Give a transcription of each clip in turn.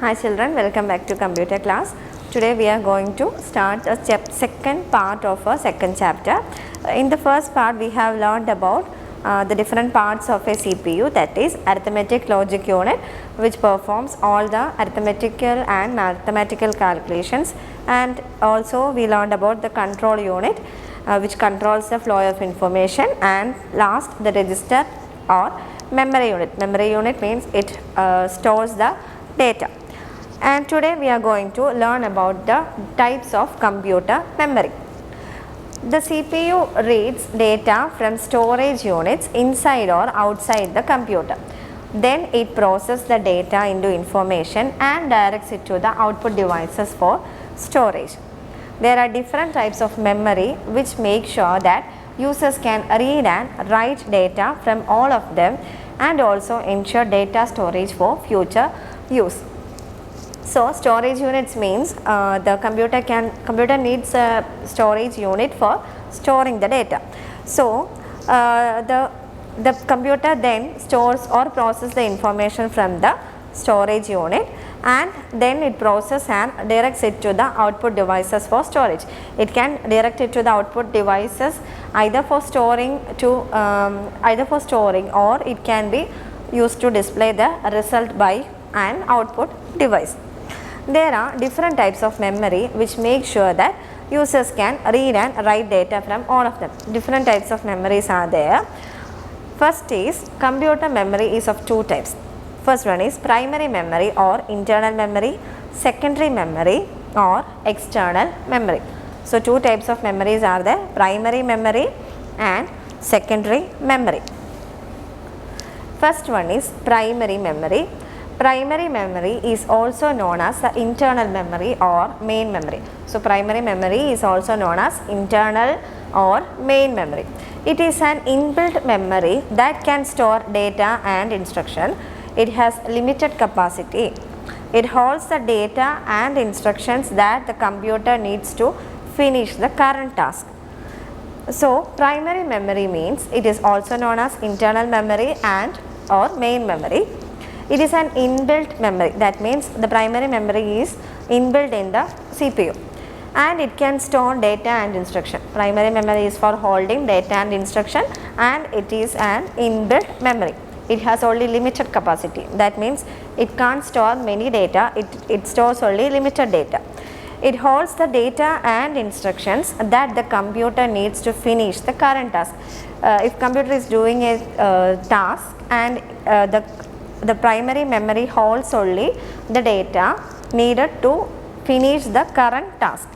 Hi children, welcome back to computer class. Today we are going to start a second part of a second chapter. In the first part we have learned about the different parts of a CPU, that is arithmetic logic unit, which performs all the arithmetical and mathematical calculations, and also we learned about the control unit which controls the flow of information, and last the register or memory unit. Memory unit means it stores the data. And today we are going to learn about the types of computer memory. The CPU reads data from storage units inside or outside the computer. Then it processes the data into information and directs it to the output devices for storage. There are different types of memory which make sure that users can read and write data from all of them, and also ensure data storage for future use. So storage units means the computer needs a storage unit for storing the data. So the computer then stores or processes the information from the storage unit, and then it processes and directs it to the output devices for storage. It can direct it to the output devices either for storing or it can be used to display the result by an output device. There are different types of memory which make sure that users can read and write data from all of them. Different types of memories are there. First is computer memory is of two types. First one is primary memory or internal memory, secondary memory or external memory. So two types of memories are there, primary memory and secondary memory. First one is primary memory. Primary memory is also known as the internal memory or main memory. So primary memory is also known as internal or main memory. It is an inbuilt memory that can store data and instruction. It has limited capacity. It holds the data and instructions that the computer needs to finish the current task. So primary memory means it is also known as internal memory and or main memory. It is an inbuilt memory, that means the primary memory is inbuilt in the CPU and it can store data and instruction. Primary memory is for holding data and instruction, and it is an inbuilt memory. It has only limited capacity, that means it can't store many data, it stores only limited data. It holds the data and instructions that the computer needs to finish the current task. If computer is doing a task and the primary memory holds only the data needed to finish the current task.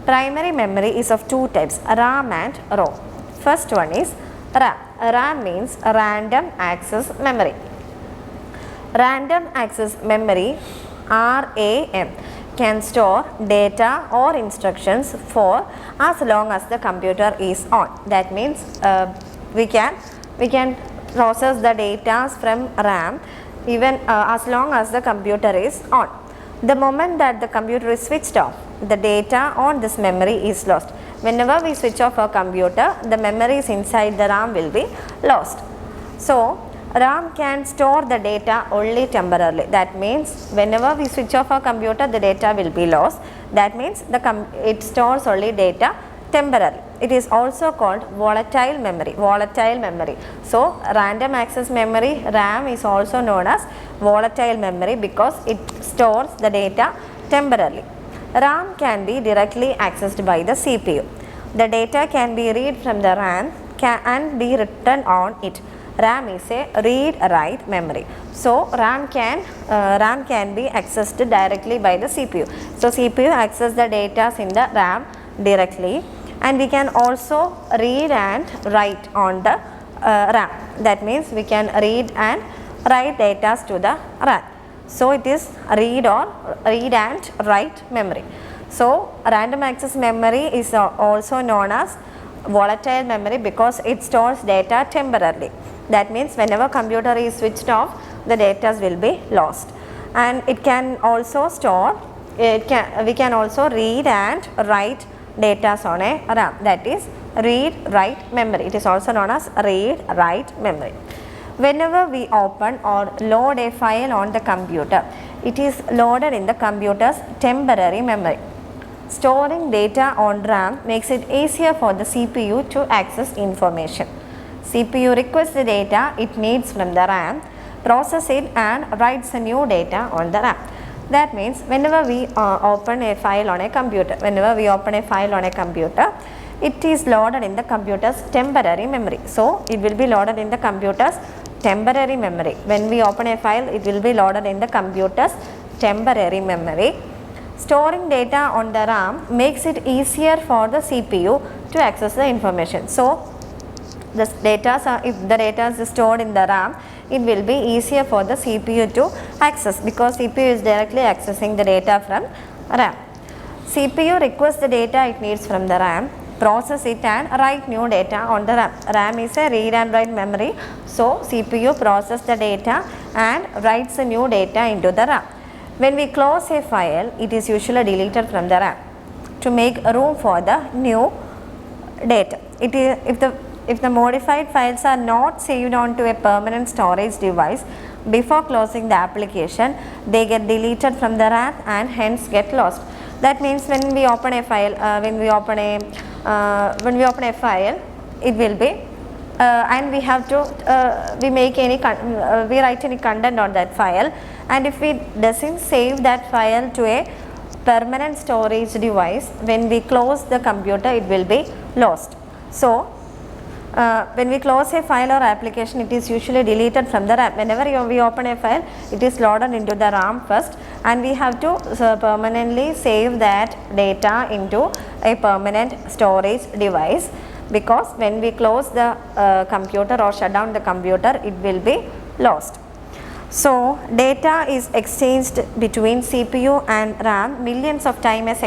Primary memory is of two types, RAM and ROM. First one is RAM. RAM means random access memory. Random access memory, RAM, can store data or instructions for as long as the computer is on. That means we can process the data from RAM even as long as the computer is on. The moment that the computer is switched off, the data on this memory is lost. Whenever we switch off our computer, the memories inside the RAM will be lost. So RAM can store the data only temporarily. That means whenever we switch off our computer, the data will be lost. That means it stores only data temporarily. It is also called volatile memory. Volatile memory. So random access memory, RAM, is also known as volatile memory because it stores the data temporarily. RAM can be directly accessed by the CPU. The data can be read from the RAM and be written on it. RAM is a read-write memory. So RAM can be accessed directly by the CPU. So CPU accesses the data in the RAM directly, and we can also read and write on the RAM. That means we can read and write data to the RAM. So it is read and write memory. So random access memory is also known as volatile memory because it stores data temporarily. That means whenever computer is switched off, the data will be lost. And it can also store, we can also read and write data on a RAM, that is read-write memory. It is also known as read-write memory. Whenever we open or load a file on the computer, it is loaded in the computer's temporary memory. Storing data on RAM makes it easier for the CPU to access information. CPU requests the data it needs from the RAM, process it and writes the new data on the RAM. That means whenever we open a file on a computer, it is loaded in the computer's temporary memory. So it will be loaded in the computer's temporary memory. When we open a file, it will be loaded in the computer's temporary memory. Storing data on the RAM makes it easier for the CPU to access the information. So if the data is stored in the RAM, it will be easier for the CPU to access, because CPU is directly accessing the data from RAM. CPU requests the data it needs from the RAM, process it and write new data on the RAM. RAM is a read and write memory, so CPU processes the data and writes the new data into the RAM. When we close a file, it is usually deleted from the RAM to make room for the new data. If the modified files are not saved onto a permanent storage device before closing the application, they get deleted from the RAM and hence get lost. That means when we open a file, it will be and we have to we write any content on that file, and if we doesn't save that file to a permanent storage device, when we close the computer, it will be lost. So when we close a file or application, it is usually deleted from the RAM. Whenever we open a file, it is loaded into the RAM first, and we have to permanently save that data into a permanent storage device, because when we close the computer or shut down the computer, it will be lost. So data is exchanged between CPU and RAM millions of times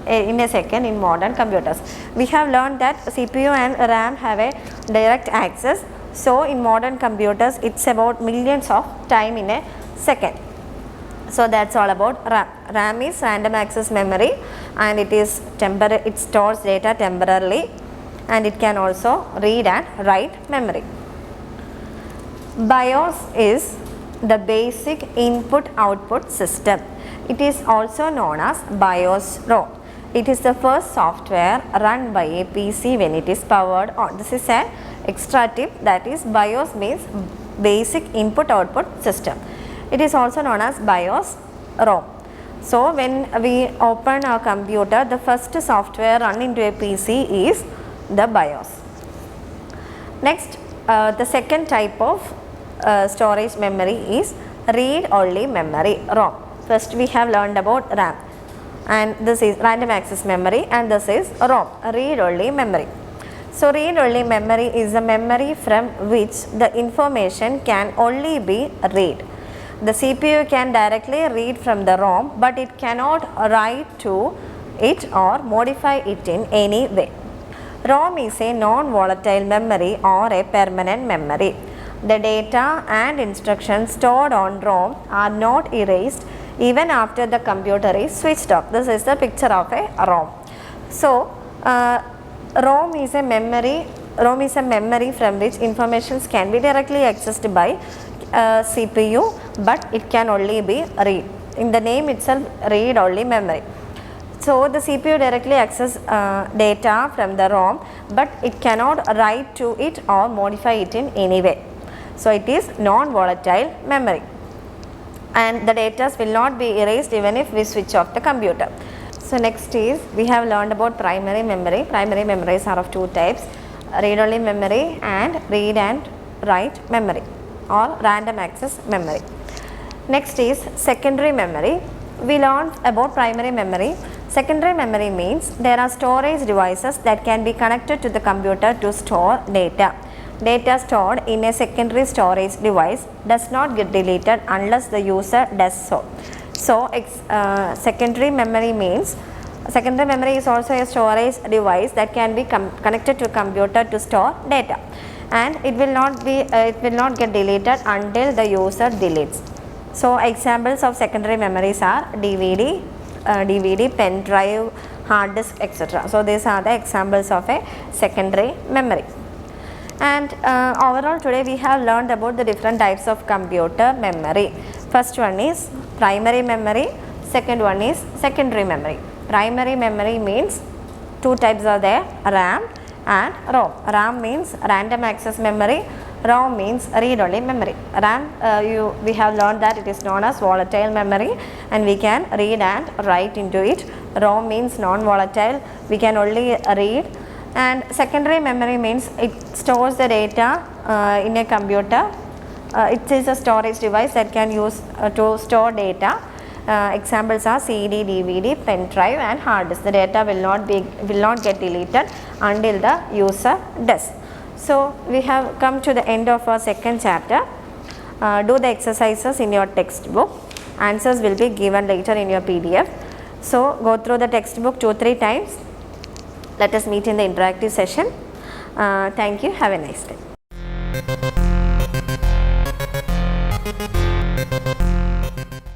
in a second in modern computers. We have learned that CPU and RAM have a direct access. So in modern computers, it's about millions of time in a second. So that's all about RAM. RAM is random access memory, and it stores data temporarily, and it can also read and write memory. BIOS is the basic input output system. It is also known as BIOS ROM. It is the first software run by a PC when it is powered on. This is an extra tip, that is BIOS means basic input output system. It is also known as BIOS ROM. So when we open our computer, the first software run into a PC is the BIOS. Next, the second type of storage memory is read only memory, ROM. First we have learned about RAM, and this is random access memory, and this is ROM, read only memory. So read only memory is a memory from which the information can only be read. The CPU can directly read from the ROM, but it cannot write to it or modify it in any way. ROM is a non-volatile memory or a permanent memory. The data and instructions stored on ROM are not erased even after the computer is switched off. This is the picture of a ROM. So ROM is a memory from which informations can be directly accessed by CPU, but it can only be read. In the name itself, read only memory. So the CPU directly accesses data from the ROM, but it cannot write to it or modify it in any way. So it is non-volatile memory, and the data will not be erased even if we switch off the computer. So next is, we have learned about primary memory. Primary memories are of two types, read only memory and read and write memory or random access memory. Next is secondary memory. We learned about primary memory. Secondary memory means there are storage devices that can be connected to the computer to store data. Data stored in a secondary storage device does not get deleted unless the user does so. So secondary memory is also a storage device that can be connected to a computer to store data, and it will not get deleted until the user deletes. So examples of secondary memories are DVD, pen drive, hard disk, etc. So these are the examples of a secondary memory. And overall today we have learned about the different types of computer memory. First one is primary memory, second one is secondary memory. Primary memory means two types are there, RAM and ROM. RAM means random access memory, ROM means read-only memory. RAM we have learned that it is known as volatile memory and we can read and write into it. ROM means non-volatile, we can only read. And secondary memory means it stores the data in a computer. It is a storage device that can use to store data. Examples are CD, DVD, pen drive and hard disk. The data will not get deleted until the user does. So we have come to the end of our second chapter. Do the exercises in your textbook. Answers will be given later in your PDF. So go through the textbook 2-3 times. Let us meet in the interactive session. Thank you. Have a nice day.